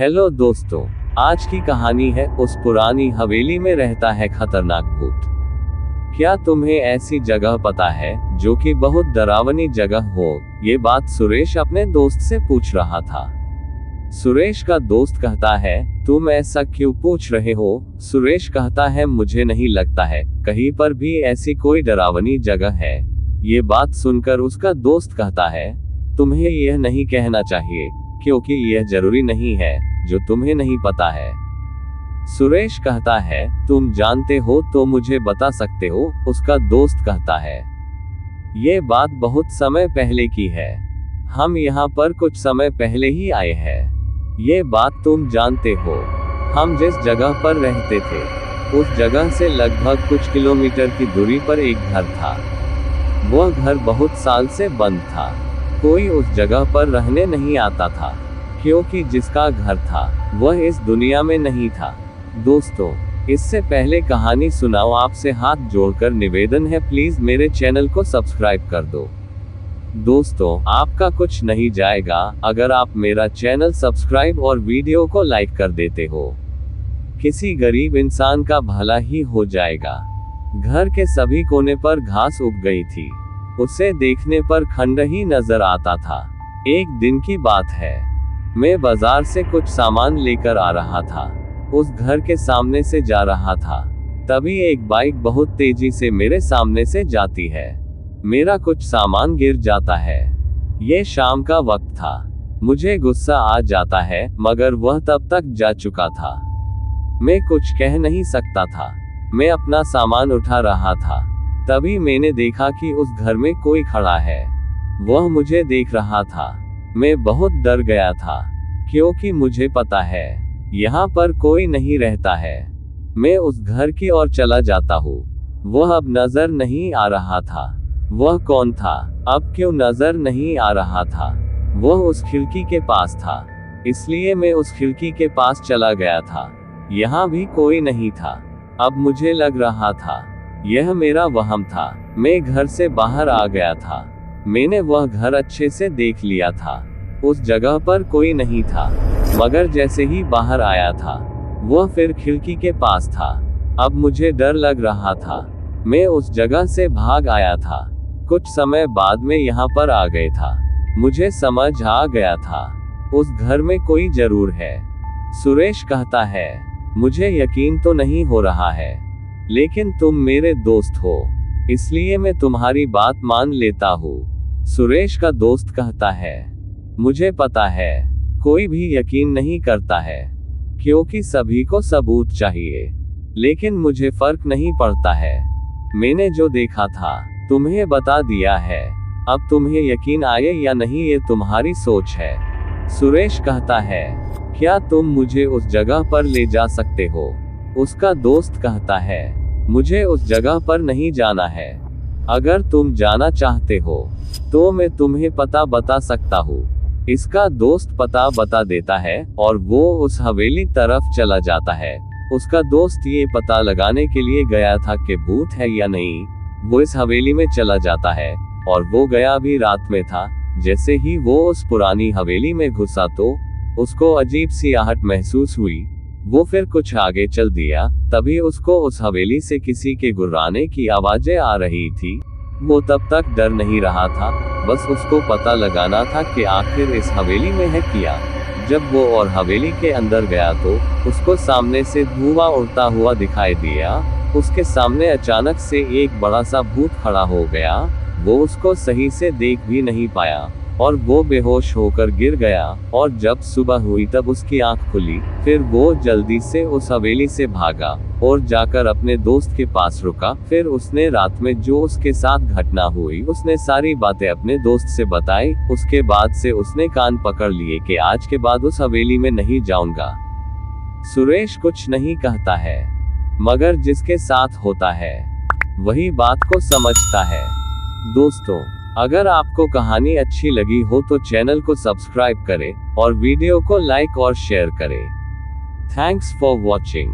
Hello दोस्तों, आज की कहानी है उस पुरानी हवेली में रहता है खतरनाक भूत। क्या तुम्हें ऐसी जगह पता है जो कि बहुत डरावनी जगह हो? ये बात सुरेश अपने दोस्त से पूछ रहा था। सुरेश का दोस्त कहता है, तुम ऐसा क्यों पूछ रहे हो? सुरेश कहता है, मुझे नहीं लगता है कहीं पर भी ऐसी कोई डरावनी जगह है। ये बात सुनकर उसका दोस्त कहता है, तुम्हें यह नहीं कहना चाहिए, क्योंकि यह जरूरी नहीं है जो तुम्हें नहीं पता है। सुरेश कहता है, तुम जानते हो तो मुझे बता सकते हो, उसका दोस्त कहता है। ये बात बहुत समय पहले की है, हम यहाँ पर कुछ समय पहले ही आए हैं। ये बात तुम जानते हो, हम जिस जगह पर रहते थे उस जगह से लगभग कुछ किलोमीटर की दूरी पर एक घर था। वह घर बहुत साल से बंद था, कोई उस जगह पर रहने नहीं आता था, क्योंकि जिसका घर था वह इस दुनिया में नहीं था। दोस्तों, इससे पहले कहानी सुनाओ, आपसे हाथ जोड़कर निवेदन है, प्लीज मेरे चैनल को सब्सक्राइब कर दो। दोस्तों, आपका कुछ नहीं जाएगा अगर आप मेरा चैनल सब्सक्राइब और वीडियो को लाइक कर देते हो। किसी गरीब इंसान का भला ही हो जाएगा। घर के सभी कोने पर घास उग गई थी, उसे देखने पर खंड ही नजर आता था। एक दिन की बात है, मैं बाजार से कुछ सामान लेकर आ रहा था। उस घर के सामने से जा रहा था, तभी एक बाइक बहुत तेजी से मेरे सामने से जाती है। मेरा कुछ सामान गिर जाता है। ये शाम का वक्त था, मुझे गुस्सा आ जाता है, मगर वह तब तक जा चुका था। मैं कुछ कह नहीं सकता था। मैं अपना सामान उठा रहा था, तभी मैंने देखा कि उस घर में कोई खड़ा है। वह मुझे देख रहा था। मैं बहुत डर गया था, क्योंकि मुझे पता है यहाँ पर कोई नहीं रहता है। मैं उस घर की ओर चला जाता हूँ। वह अब नजर नहीं आ रहा था। वह कौन था, अब क्यों नजर नहीं आ रहा था? वह उस खिड़की के पास था, इसलिए मैं उस खिड़की के पास चला गया था। यहाँ भी कोई नहीं था। अब मुझे लग रहा था यह मेरा वहम था। मैं घर से बाहर आ गया था। मैंने वह घर अच्छे से देख लिया था। उस जगह पर कोई नहीं था, मगर जैसे ही बाहर आया था वह फिर खिड़की के पास था। अब मुझे डर लग रहा था। मैं उस जगह से भाग आया था। कुछ समय बाद में यहाँ पर आ गया था। मुझे समझ आ गया था उस घर में कोई जरूर है। सुरेश कहता है, मुझे यकीन तो नहीं हो रहा है, लेकिन तुम मेरे दोस्त हो, इसलिए मैं तुम्हारी बात मान लेता हूँ। सुरेश का दोस्त कहता है, मुझे पता है कोई भी यकीन नहीं करता है, क्योंकि सभी को सबूत चाहिए, लेकिन मुझे फर्क नहीं पड़ता है। मैंने जो देखा था तुम्हें बता दिया है। अब तुम्हें यकीन आए या नहीं ये तुम्हारी सोच है। सुरेश कहता है, क्या तुम मुझे उस जगह पर ले जा सकते हो? उसका दोस्त कहता है, मुझे उस जगह पर नहीं जाना है। अगर तुम जाना चाहते हो तो मैं तुम्हें पता बता सकता हूँ। इसका दोस्त पता बता देता है और वो उस हवेली तरफ चला जाता है। उसका दोस्त ये पता लगाने के लिए गया था कि भूत है या नहीं। वो इस हवेली में चला जाता है और वो गया भी रात में था। जैसे ही वो उस पुरानी हवेली में घुसा तो उसको अजीब सी आहट महसूस हुई। वो फिर कुछ आगे चल दिया, तभी उसको उस हवेली से किसी के गुर्राने की आवाजें आ रही थी। वो तब तक डर नहीं रहा था, बस उसको पता लगाना था कि आखिर इस हवेली में है क्या। जब वो और हवेली के अंदर गया तो उसको सामने से धुआं उड़ता हुआ दिखाई दिया। उसके सामने अचानक से एक बड़ा सा भूत खड़ा हो गया। वो उसको सही से देख भी नहीं पाया और वो बेहोश होकर गिर गया। और जब सुबह हुई तब उसकी आंख खुली। फिर वो जल्दी से उस हवेली से भागा और जाकर अपने दोस्त के पास रुका। फिर उसने रात में जो उसके साथ घटना हुई उसने सारी बातें अपने दोस्त से बताई। उसके बाद से उसने कान पकड़ लिए कि आज के बाद उस हवेली में नहीं जाऊंगा। सुरेश कुछ नहीं कहता है, मगर जिसके साथ होता है वही बात को समझता है। दोस्तों, अगर आपको कहानी अच्छी लगी हो तो चैनल को सब्सक्राइब करें और वीडियो को लाइक और शेयर करें। Thanks for watching.